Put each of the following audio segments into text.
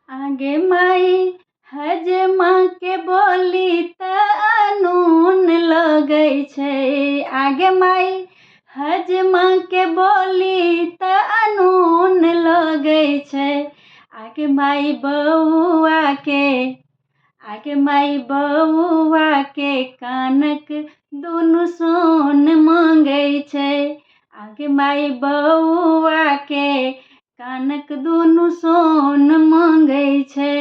आगे माई हजमा के बोली त अनून लगै छै। आगे माई हजमा के बोली त अनून लगै छै। आगे माई बउआ के कानक दुनू सोन मांगै छै। आगे माई बउआ के कानक दुनू सोन मांगै छै।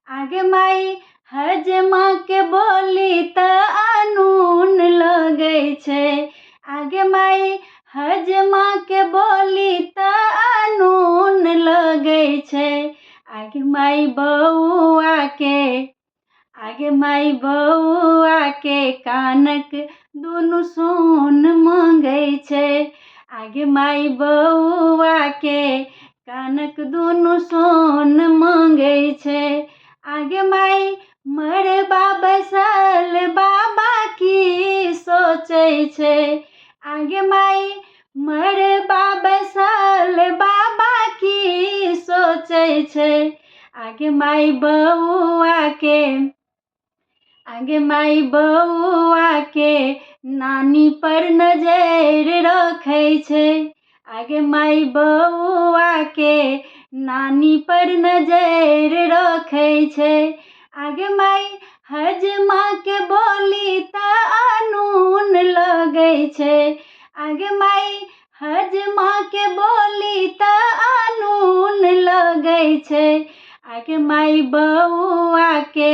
आगे माई हजमा के बोली त अनून लगै छै। आगे माई हजमा के बोली त अनून लगै छै। आगे माई बउआ के कानक दुनू सोन मांगै छै। आगे माई बउआ के कानक दुनू सोन मांगै छै। आगे माई मरबा बैसल बाबा की सोचै छै। आगे माई मरबा बैसल बाबा की सोचै छै। आगे माई बउआ के नानी पर नजर रखै छै। आगे माई बउआ के नानी पर नजर रखै छै। आगे माई हजमा के बोली त अनून लगै छै। आगे माई हजमा के बोली त अनून लगै छै। आगे माई बउआ के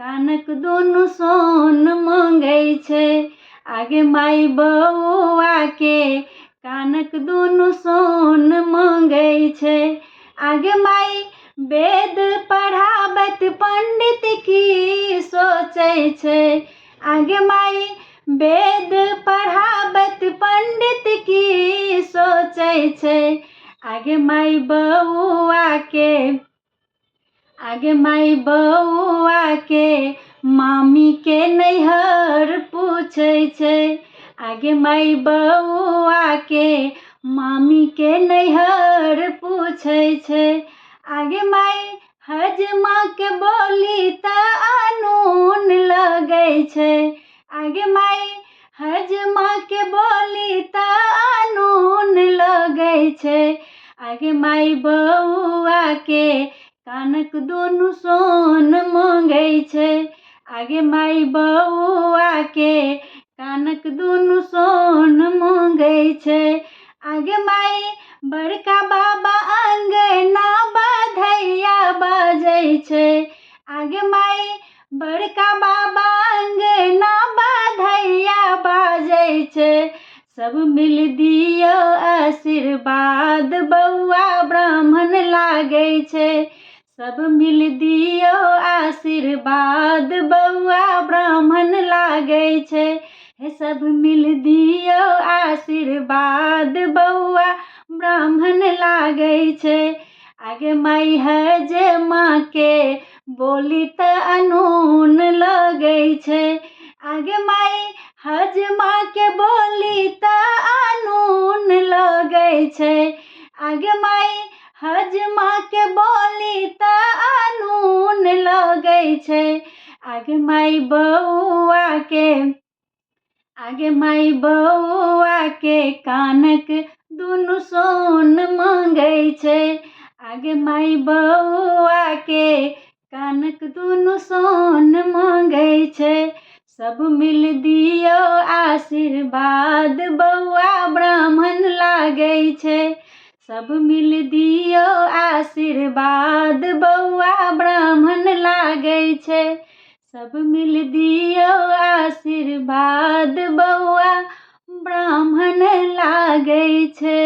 कानक दुनू सोन मांगै छै। आगे माई बउआ के कानक दुनू सोन मांगै छै। आगे माई वेद पढ़ाबत पंडित की सोचै छै। आगे माई वेद पढ़ाबत पंडित की सोचै छै। आगे माई बउआ के मामी के नैहर पूछै छै। आगे माई बउआ के मामी के नैहर पूछै छै। आगे माई हजमा के बोली त अनून लगै छै। आगे माई हजमा के बोली त अनून लगै छै। आगे माई बउआ के कानक दुनू सोन मांगै छै। आगे माई बउआ के कानक दुनू सोन मांगै छै। आगे माई बड़का बाबा अंगना बधैया बजै छै। आगे माई बड़का बाबा अंगना बधैया बजै छै। सब मिल दियो आशीर्वाद बउआ ब्राह्मण लागै छै। सब मिल दियो आशीर्वाद बउआ ब्राह्मण लागै छै। हे सब मिल दियो आशीर्वाद बउआ ब्राह्मण लागै छै। आगे माई हजमा के बोली त अनून लगै छै। आगे माई हजमा के बोली त अनून लगै छै। आगे माई हजमा के बोली त अनून लगै छै। आगे माई बउआ के कानक दुनू सोन मांगै छै। आगे माई बउआ के कानक दुनू सोन मांगै छै। सब मिल दियो आशीर्वाद बउआ ब्राह्मण लागै छै। सब मिल दियो आशीर्वाद बउआ ब्राह्मण लागै छै। सब मिल दियो आशीर्वाद बउआ ब्राह्मण लागै छै।